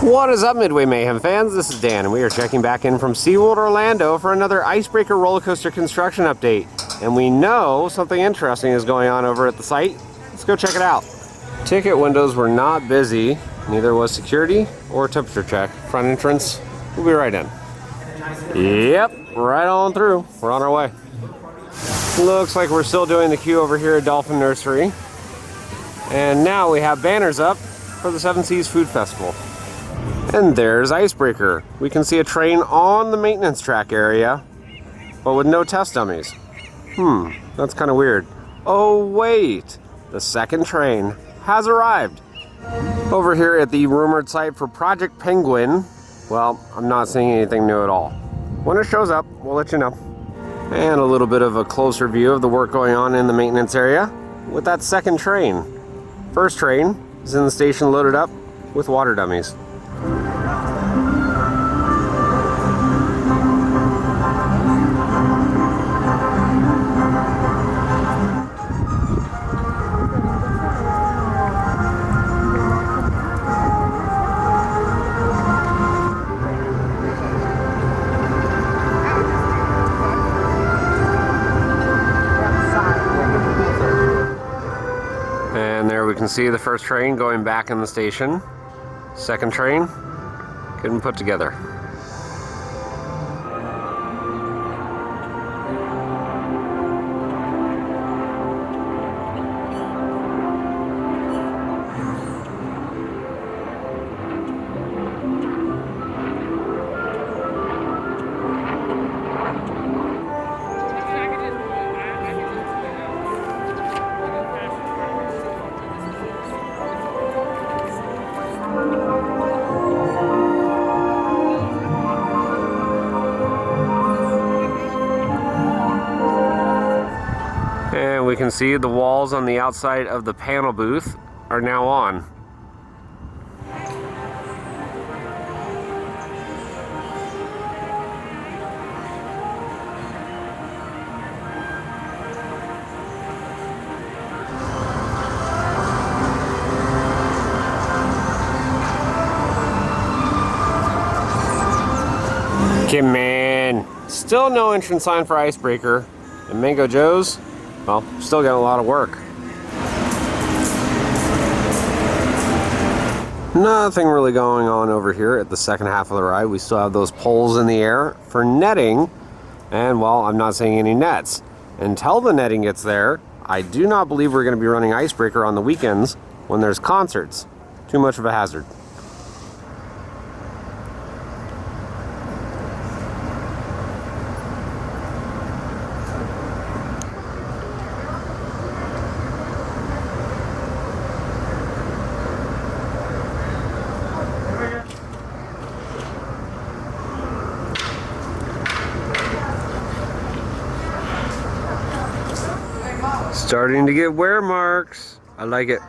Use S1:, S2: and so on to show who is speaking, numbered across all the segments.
S1: What is up, Midway Mayhem fans? This is Dan, and we are checking back in from SeaWorld Orlando for another Icebreaker roller coaster construction update. And we know something interesting is going on over at the site. Let's go check it out. Ticket windows were not busy, neither was security or temperature check. Front entrance, we'll be right in. Yep, right on through. We're on our way. Looks like we're still doing the queue over here at Dolphin Nursery. And now we have banners up for the Seven Seas Food Festival. And there's Icebreaker. We can see a train on the maintenance track area, but with no test dummies. That's kind of weird. Oh wait, the second train has arrived. Over here at the rumored site for Project Penguin, well, I'm not seeing anything new at all. When it shows up, we'll let you know. And a little bit of a closer view of the work going on in the maintenance area with that second train. First train is in the station loaded up with water dummies. And there we can see the first train going back in the station. Second train getting put together. And we can see the walls on the outside of the panel booth are now on. Okay, man, still no entrance sign for Icebreaker, and Mango Joe's, well, still got a lot of work. Nothing really going on over here at the second half of the ride. We still have those poles in the air for netting, and well, I'm not seeing any nets. Until the netting gets there, I do not believe we're going to be running Icebreaker on the weekends when there's concerts. Too much of a hazard. Starting to get wear marks. I like it.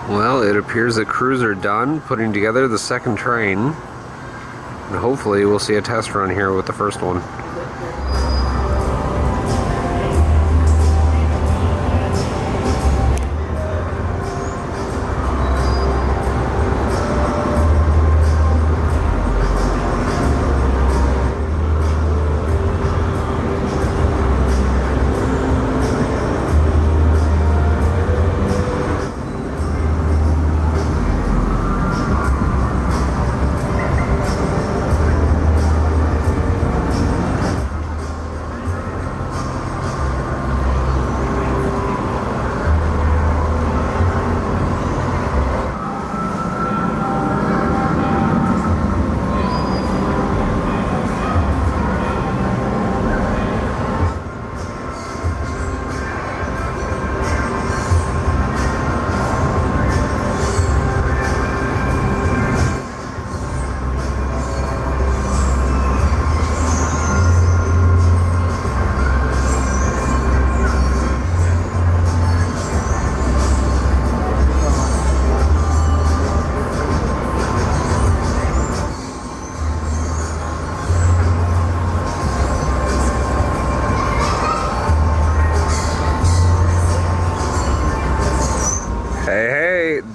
S1: Well, it appears the crews are done putting together the second train, and hopefully we'll see a test run here with the first one.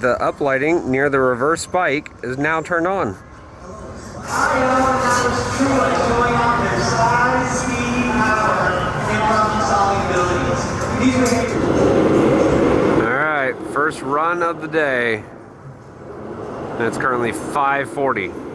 S1: the uplighting near the reverse spike is now turned on. Alright, first run of the day. And it's currently 5:40.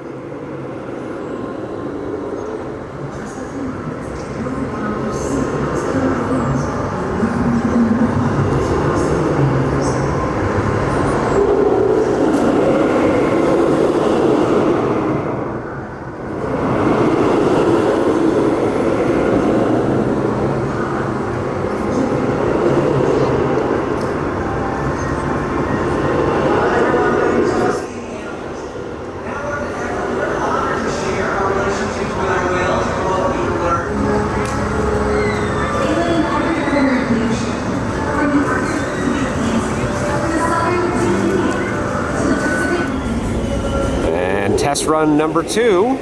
S1: Test run number 2.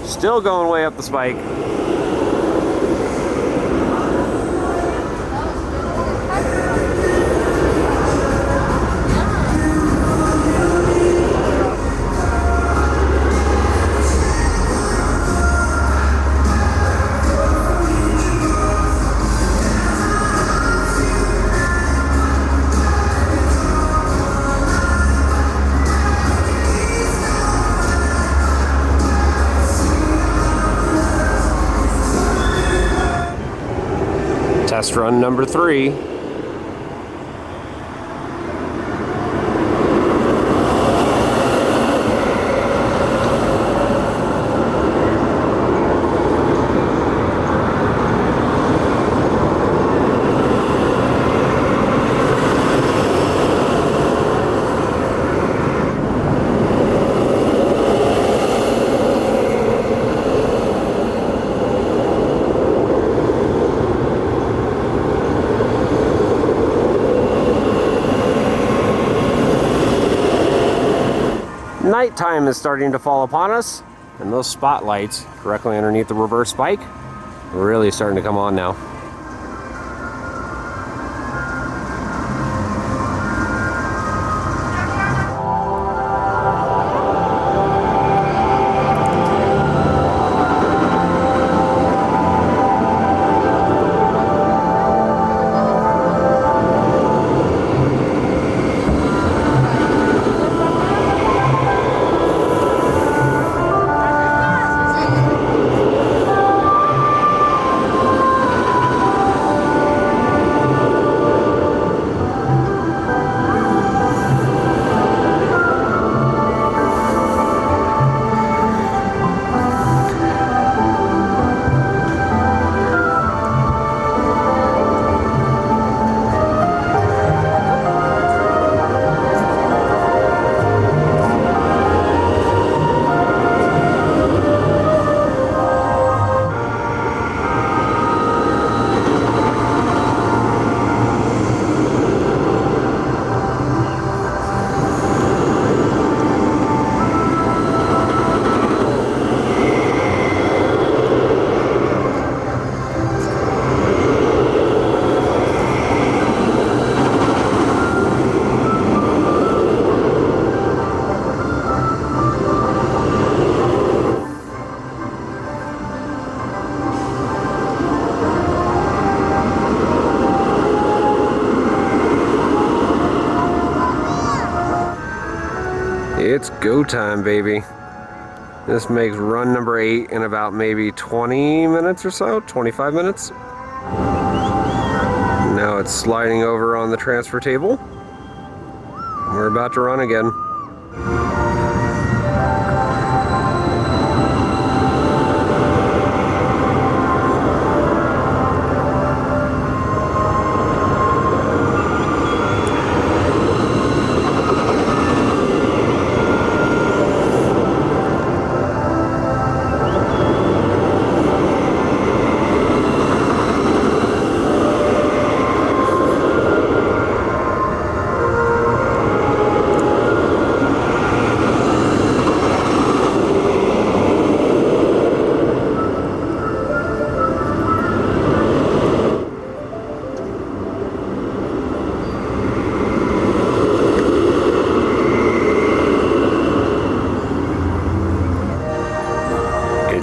S1: Still going way up the spike. Test run number 3. Nighttime is starting to fall upon us, and those spotlights directly underneath the reverse spike are really starting to come on now. It's go time, baby. This makes run number 8 in about maybe 20 minutes or so, 25 minutes. Now it's sliding over on the transfer table. We're about to run again.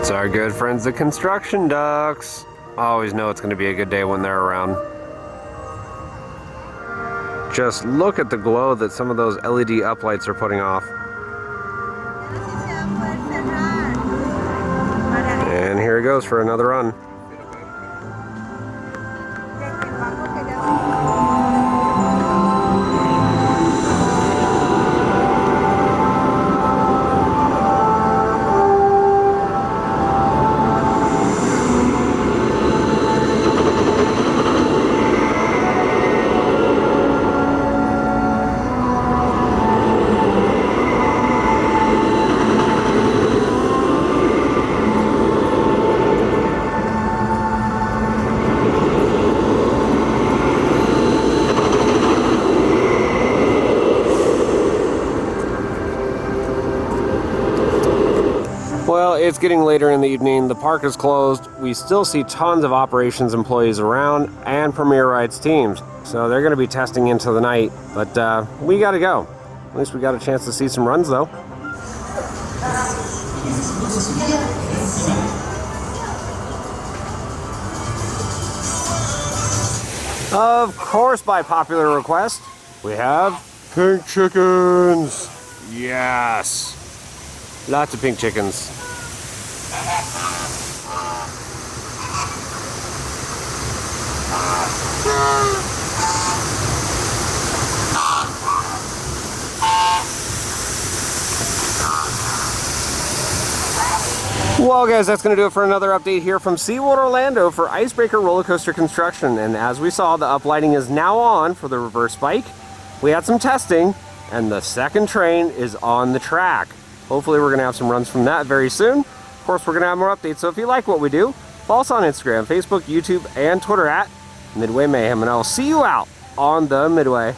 S1: It's our good friends, the construction ducks. I always know it's going to be a good day when they're around. Just look at the glow that some of those LED uplights are putting off. And here he goes for another run. Well, it's getting later in the evening. The park is closed. We still see tons of operations employees around and Premier Rides teams. So they're going to be testing into the night. But we got to go. At least we got a chance to see some runs, though. Of course, by popular request, we have pink chickens. Yes. Lots of pink chickens. Well guys, that's going to do it for another update here from SeaWorld Orlando for Ice Breaker roller coaster construction. And as we saw, the uplighting is now on for the reverse bike. We had some testing and the second train is on the track. Hopefully we're going to have some runs from that very soon. Of course, we're going to have more updates, so if you like what we do, follow us on Instagram, Facebook, YouTube, and Twitter at Midway Mayhem, and I'll see you out on the Midway.